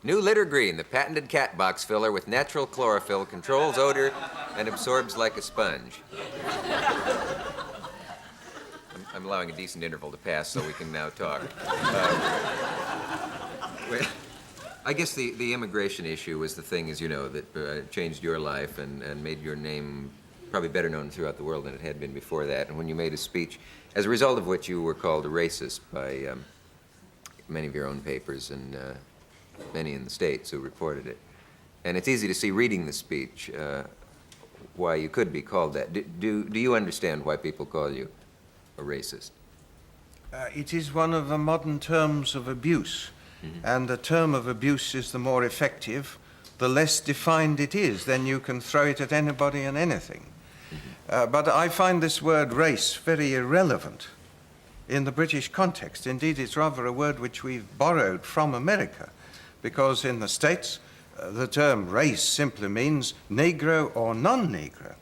New Litter Green, the patented cat box filler with natural chlorophyll, controls odor and absorbs like a sponge. I'm allowing a decent interval to pass so we can now talk. I guess the immigration issue was the thing, as you know, that changed your life and made your name probably better known throughout the world than it had been before that. And when you made a speech, as a result of which you were called a racist by many of your own papers and many in the States who reported it. And it's easy to see reading the speech why you could be called that. Do you understand why people call you a racist? It is one of the modern terms of abuse. Mm-hmm. And the term of abuse is the more effective, the less defined it is. Then you can throw it at anybody and anything. Mm-hmm. But I find this word race very irrelevant in the British context. Indeed, it's rather a word which we've borrowed from America, because in the States, the term race simply means Negro or non-Negro.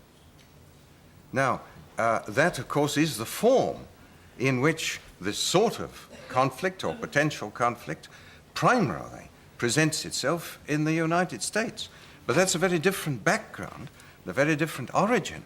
Now, that, of course, is the form in which this sort of conflict or potential conflict primarily presents itself in the United States. But that's a very different background, a very different origin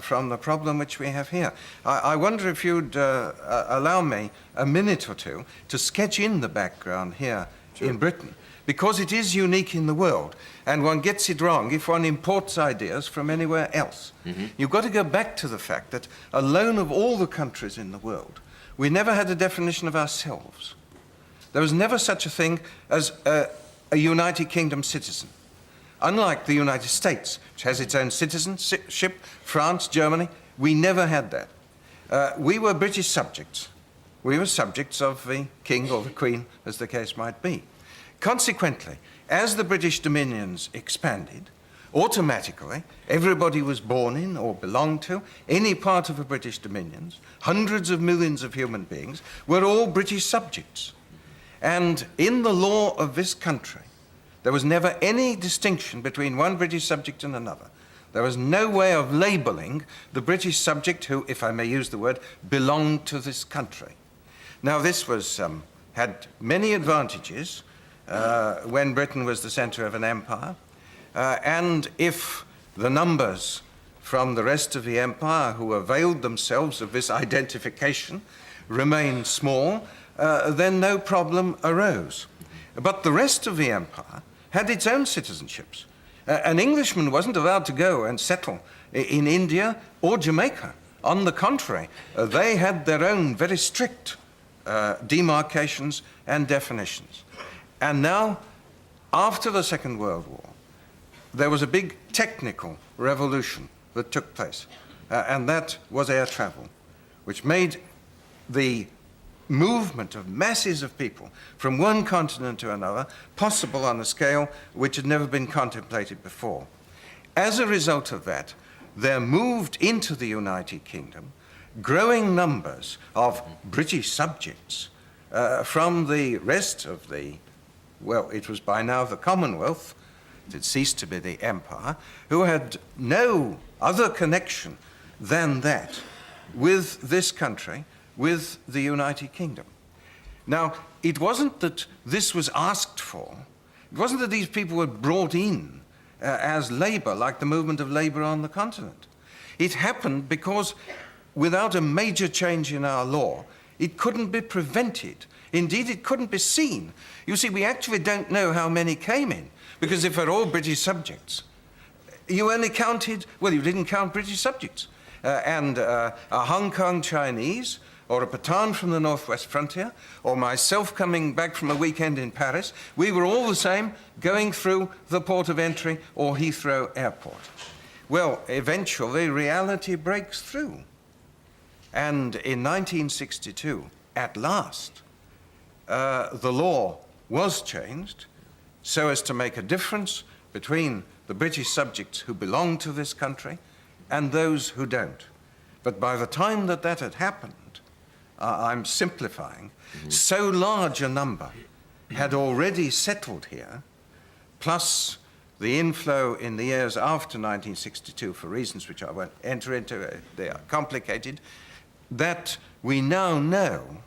from the problem which we have here. I wonder if you'd allow me a minute or two to sketch in the background here in Britain, because it is unique in the world, and one gets it wrong if one imports ideas from anywhere else. Mm-hmm. You've got to go back to the fact that alone of all the countries in the world, we never had a definition of ourselves. There was never such a thing as a United Kingdom citizen. Unlike the United States, which has its own citizenship, France, Germany, we never had that. We were British subjects. We were subjects of the king or the queen, as the case might be. Consequently, as the British dominions expanded, automatically, everybody was born in or belonged to any part of the British dominions, hundreds of millions of human beings, were all British subjects. And in the law of this country, there was never any distinction between one British subject and another. There was no way of labeling the British subject who, if I may use the word, belonged to this country. Now, this was, had many advantages when Britain was the center of an empire. And if the numbers from the rest of the empire who availed themselves of this identification remained small, then no problem arose. But the rest of the empire had its own citizenships. An Englishman wasn't allowed to go and settle in India or Jamaica. On the contrary, they had their own very strict demarcations and definitions. And now, after the Second World War, there was a big technical revolution that took place, and that was air travel, which made the movement of masses of people from one continent to another possible on a scale which had never been contemplated before. As a result of that, there moved into the United Kingdom growing numbers of British subjects from the rest of the, well, it was by now the Commonwealth, it had ceased to be the empire, who had no other connection than that with this country, with the United Kingdom. Now, it wasn't that this was asked for. It wasn't that these people were brought in as labor, like the movement of labor on the continent. It happened because without a major change in our law, it couldn't be prevented. Indeed, it couldn't be seen. You see, we actually don't know how many came in, because if they're all British subjects, you only counted, well, you didn't count British subjects. And a Hong Kong Chinese, or a Pathan from the northwest frontier, or myself coming back from a weekend in Paris, we were all the same going through the port of entry or Heathrow Airport. Well, eventually reality breaks through. And in 1962, at last, the law was changed so as to make a difference between the British subjects who belong to this country and those who don't. But by the time that that had happened, I'm simplifying, so large a number had already settled here, plus the inflow in the years after 1962, for reasons which I won't enter into, they are complicated, that we now know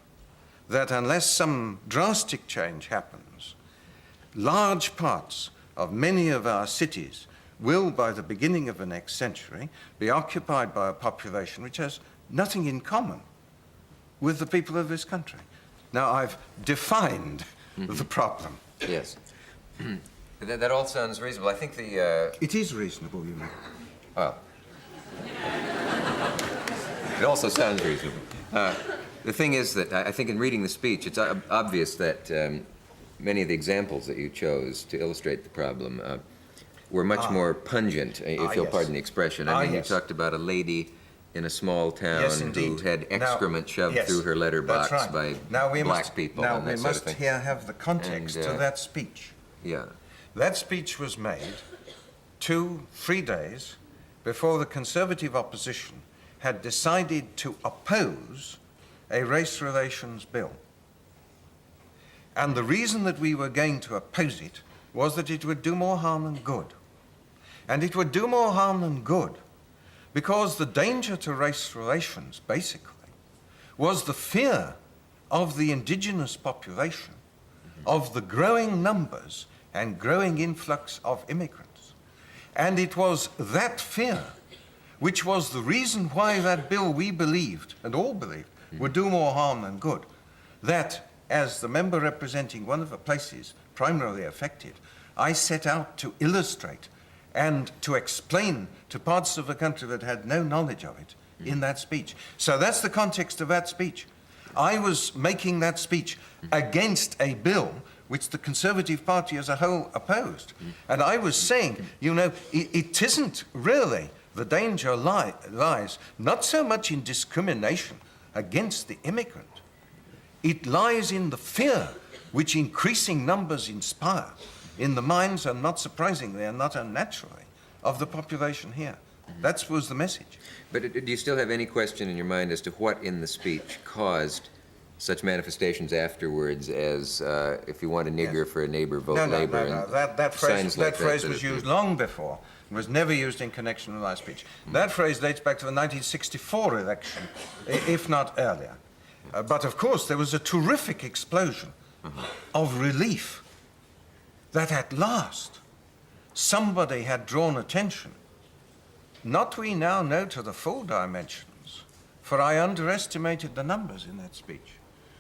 that unless some drastic change happens, large parts of many of our cities will, by the beginning of the next century, be occupied by a population which has nothing in common with the people of this country. Now, I've defined the problem. Yes. That all sounds reasonable. I think the... It is reasonable, you know. Well, it also sounds reasonable. The thing is that I think in reading the speech, it's obvious that many of the examples that you chose to illustrate the problem were much more pungent, if you'll pardon the expression. I mean, yes. You talked about a lady in a small town who had excrement shoved yes, through her letterbox that's right. by black people Now, and we that sort of must thing. here have the context And, to that speech. Yeah. That speech was made 2-3 days before the Conservative opposition had decided to oppose a race relations bill. And the reason that we were going to oppose it was that it would do more harm than good. And it would do more harm than good because the danger to race relations, basically, was the fear of the indigenous population, of the growing numbers and growing influx of immigrants. And it was that fear which was the reason why that bill, we believed, and all believed, would do more harm than good. That, as the member representing one of the places primarily affected, I set out to illustrate and to explain to parts of the country that had no knowledge of it in that speech. So that's the context of that speech. I was making that speech against a bill which the Conservative Party as a whole opposed. And I was saying, you know, it isn't really, the danger lies not so much in discrimination against the immigrant. It lies in the fear which increasing numbers inspire in the minds, and not surprisingly and not unnaturally, of the population here. That was the message. But do you still have any question in your mind as to what in the speech caused such manifestations afterwards as if you want a nigger for a neighbor, vote Labour? No. That phrase was used long before. It was never used in connection with our speech. That phrase dates back to the 1964 election, if not earlier. But of course, there was a terrific explosion of relief that at last somebody had drawn attention. Not we now know to the full dimensions, for I underestimated the numbers in that speech,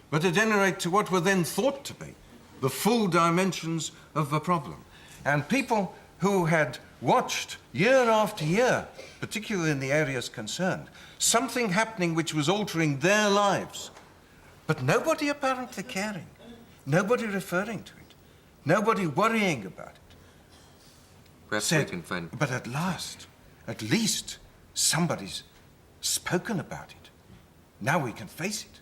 but at any rate to what were then thought to be the full dimensions of the problem. And people who had watched year after year, particularly in the areas concerned, something happening which was altering their lives, but nobody apparently caring, nobody referring to it, nobody worrying about it. Perhaps Said, we can find... but at least somebody's spoken about it. Now we can face it.